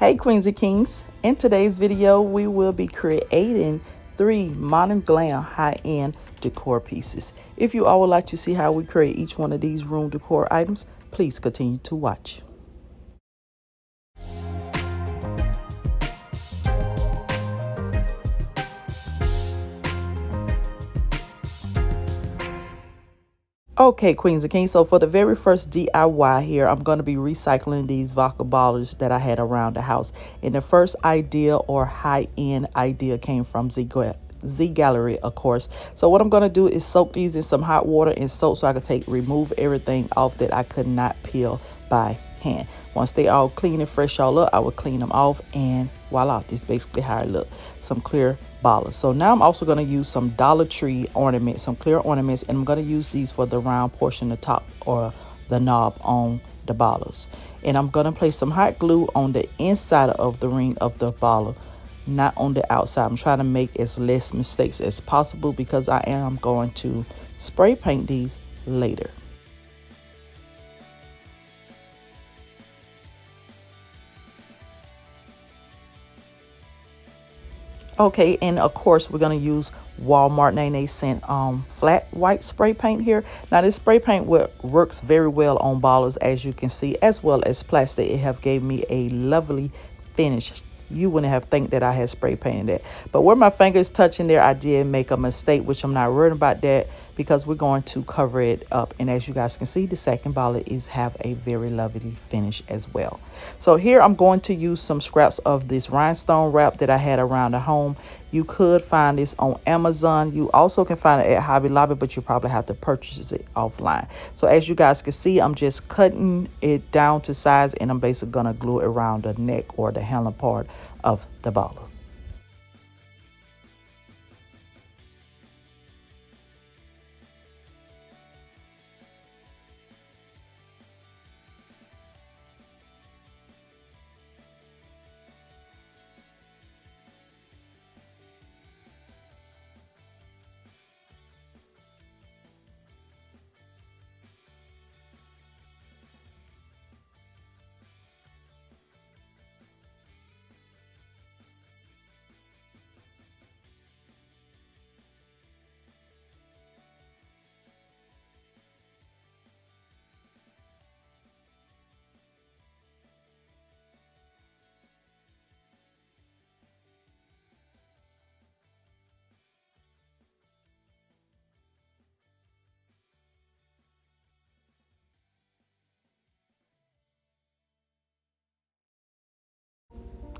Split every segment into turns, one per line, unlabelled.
Hey Queens and Kings, in today's video we will be creating 3 modern glam high-end decor pieces. If you all would like to see how we create each one of these room decor items, please continue to watch. Okay, Queens and Kings, so for the very first DIY here, I'm going to be recycling these vodka bottles that I had around the house. And the first idea or high-end idea came from Gallerie, of course. So what I'm going to do is soak these in some hot water and soap so I can remove everything off that I could not peel by hand. Once they all clean and fresh all up, I will clean them off, and voila, this is basically how it look. Some clear bottles. So now I'm also going to use some Dollar Tree ornaments, some clear ornaments, and I'm going to use these for the round portion, the top or the knob on the bottles. And I'm going to place some hot glue on the inside of the ring of the bottle, not on the outside. I'm trying to make as less mistakes as possible because I am going to spray paint these later. Okay, and of course we're going to use Walmart 98-cent flat white spray paint here. Now this spray paint works very well on bottles, as you can see, as well as plastic. It have gave me a lovely finish. You wouldn't have think that I had spray painted it, but where my fingers touching there, I did make a mistake, which I'm not worried about that because we're going to cover it up. And as you guys can see, the second bottle have a very lovely finish as well. So here I'm going to use some scraps of this rhinestone wrap that I had around the home. You could find this on Amazon. You also can find it at Hobby Lobby, but you probably have to purchase it offline. So as you guys can see, I'm just cutting it down to size, and I'm basically going to glue it around the neck or the handle part of the bottle.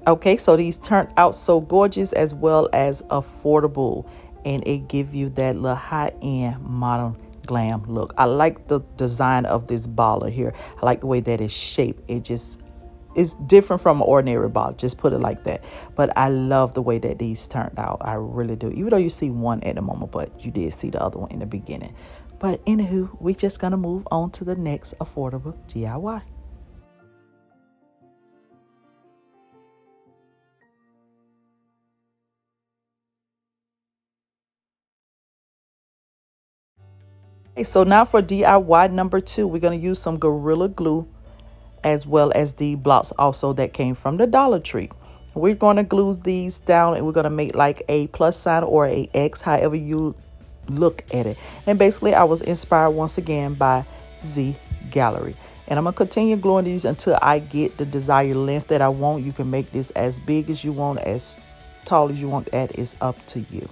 Okay, so these turned out so gorgeous as well as affordable, and it give you that little high-end modern glam look. I like the design of this bottle here. I like the way that it's shaped. It's different from an ordinary bottle, just put it like that. But I love the way that these turned out. I really do. Even though you see one at the moment, but you did see the other one in the beginning. But anywho, we're just gonna move on to the next affordable DIY. Okay, so now for DIY number 2, we're going to use some Gorilla Glue as well as the blocks also that came from the Dollar Tree. We're going to glue these down, and we're going to make like a plus sign or a X, however you look at it. And basically I was inspired once again by Gallerie. And I'm going to continue gluing these until I get the desired length that I want. You can make this as big as you want, as tall as you want. That is up to you.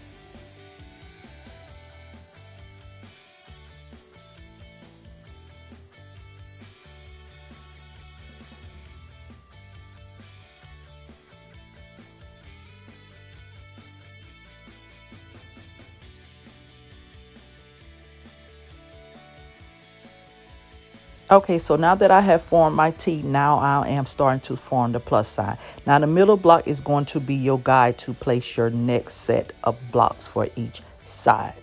Okay, so now that I have formed my T, now I am starting to form the plus sign. Now the middle block is going to be your guide to place your next set of blocks for each side.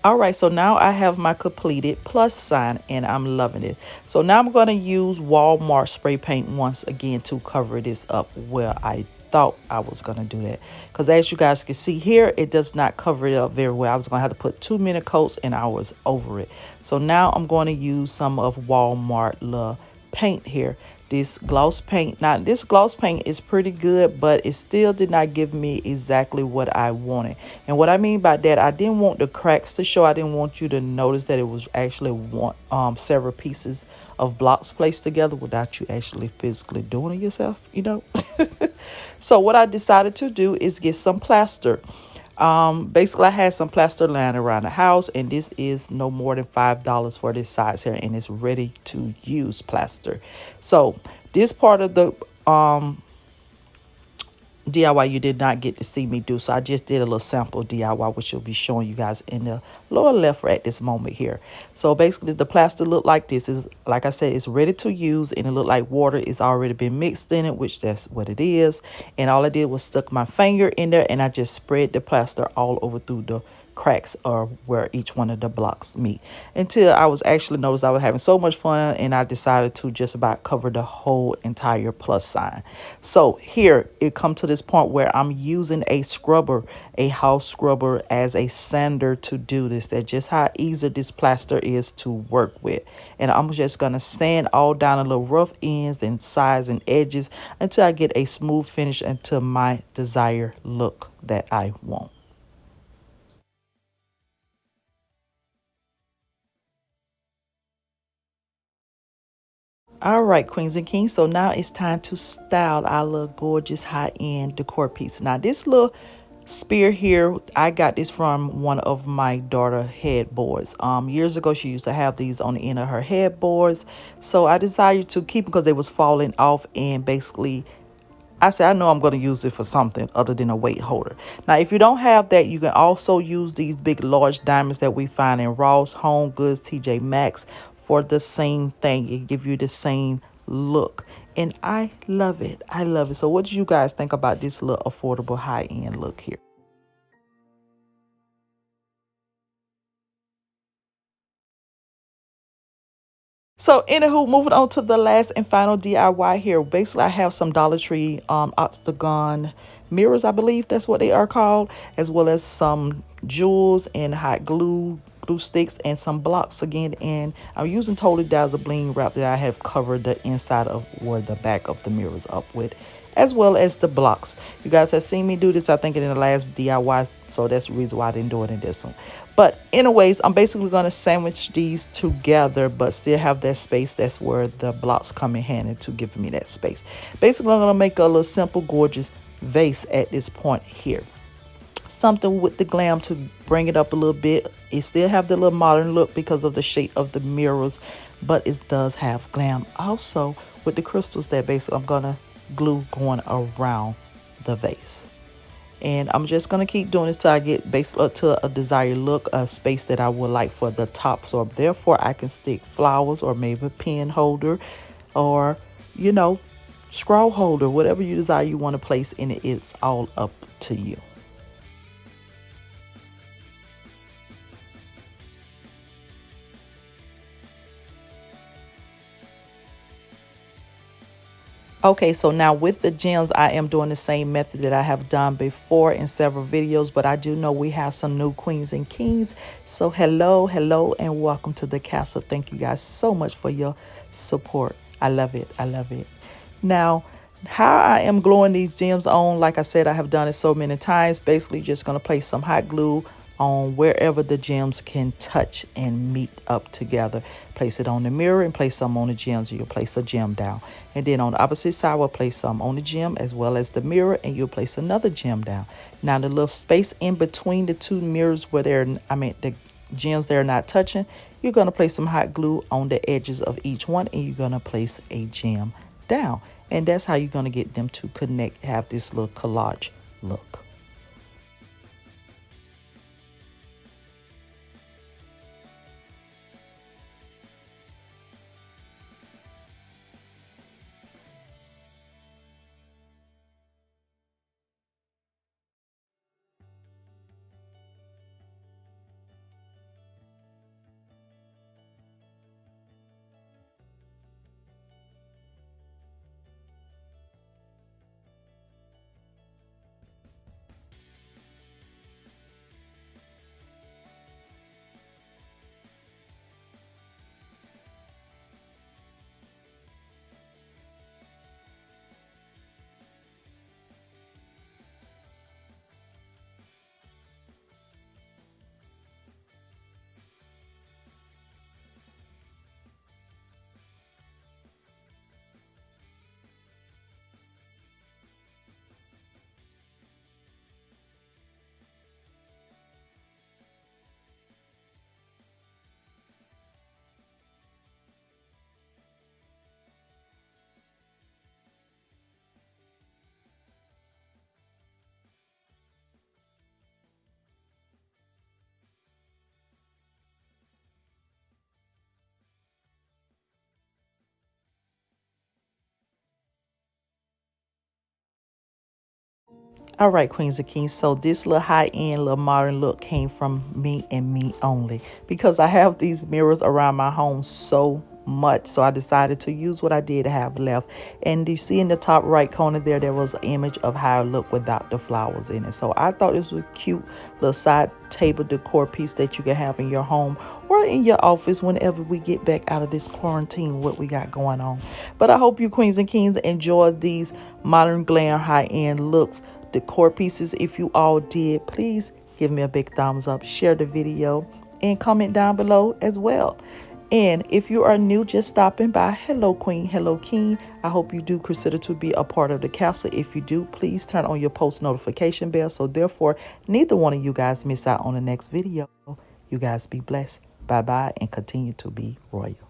All right, so now I have my completed plus sign and I'm loving it. So now I'm going to use Walmart spray paint once again to cover this up where I thought I was going to do that. Because as you guys can see here, it does not cover it up very well. I was going to have to put 2 minute coats and I was over it. So now I'm going to use some of Walmart paint here, this gloss paint. Now this gloss paint is pretty good, but it still did not give me exactly what I wanted. And what I mean by that, I didn't want the cracks to show. I didn't want you to notice that it was actually several pieces of blocks placed together without you actually physically doing it yourself, you know. So what I decided to do is get some plaster. Basically I had some plaster lying around the house, and this is no more than $5 for this size here, and it's ready to use plaster. So this part of the DIY you did not get to see me do, so I just did a little sample DIY, which will be showing you guys in the lower left at this moment here. So basically the plaster look like this. Is like I said, it's ready to use, and it looked like water is already been mixed in it, which that's what it is. And all I did was stuck my finger in there and I just spread the plaster all over through the cracks or where each one of the blocks meet, until I was actually noticed I was having so much fun and I decided to just about cover the whole entire plus sign. So here it come to this point where I'm using a scrubber, a house scrubber, as a sander to do this. That's just how easy this plaster is to work with. And I'm just gonna sand all down the little rough ends and sides and edges until I get a smooth finish, until my desired look that I want. All right, queens and kings. So now it's time to style our little gorgeous high-end decor piece. Now this little spear here, I got this from one of my daughter headboards. Years ago she used to have these on the end of her headboards. So I decided to keep them because they was falling off, and basically I said, I know I'm going to use it for something other than a weight holder. Now, if you don't have that, you can also use these big, large diamonds that we find in Ross, Home Goods, TJ Maxx for the same thing. It give you the same look. And I love it. I love it. So what do you guys think about this little affordable high-end look here? So anywho, moving on to the last and final DIY here. Basically, I have some Dollar Tree octagon mirrors, I believe that's what they are called, as well as some jewels and hot glue sticks, and some blocks again. And I'm using Totally Dazzle bling wrap that I have covered the inside of or the back of the mirrors up with, as well as the blocks. You guys have seen me do this, I think, in the last DIY, so that's the reason why I didn't do it in this one. But anyways, I'm basically going to sandwich these together, but still have that space. That's where the blocks come in handy to give me that space. Basically, I'm going to make a little simple, gorgeous vase at this point here. Something with the glam to bring it up a little bit. It still have the little modern look because of the shape of the mirrors, but it does have glam also with the crystals that basically I'm going to glue going around the vase. And I'm just going to keep doing this till I get basically up to a desired look, a space that I would like for the top. So therefore I can stick flowers or maybe a pen holder or, you know, scroll holder, whatever you desire you want to place in it. It's all up to you. Okay, so now with the gems, I am doing the same method that I have done before in several videos, but I do know we have some new queens and kings. So hello, and welcome to the castle. Thank you guys so much for your support. I love it. I love it. Now, how I am gluing these gems on, like I said, I have done it so many times. Basically, just going to place some hot glue on wherever the gems can touch and meet up together. Place it on the mirror and place some on the gems. You'll place a gem down. And then on the opposite side, we'll place some on the gem as well as the mirror, and you'll place another gem down. Now, the little space in between the two mirrors where the gems they're not touching, you're going to place some hot glue on the edges of each one, and you're going to place a gem down. And that's how you're going to get them to connect, have this little collage look. All right, Queens and Kings. So this little high-end, little modern look came from me and me only because I have these mirrors around my home so much. So I decided to use what I did have left. And you see in the top right corner there was an image of how it looked without the flowers in it. So I thought this was a cute little side table decor piece that you can have in your home or in your office whenever we get back out of this quarantine, what we got going on. But I hope you Queens and Kings enjoy these modern glam high-end looks decor pieces. If you all did, please give me a big thumbs up, share the video, and comment down below as well. And if you are new, just stopping by, hello Queen, hello King. I hope you do consider to be a part of the castle. If you do, please turn on your post notification bell so therefore neither one of you guys miss out on the next video. You guys be blessed. Bye bye and continue to be royal.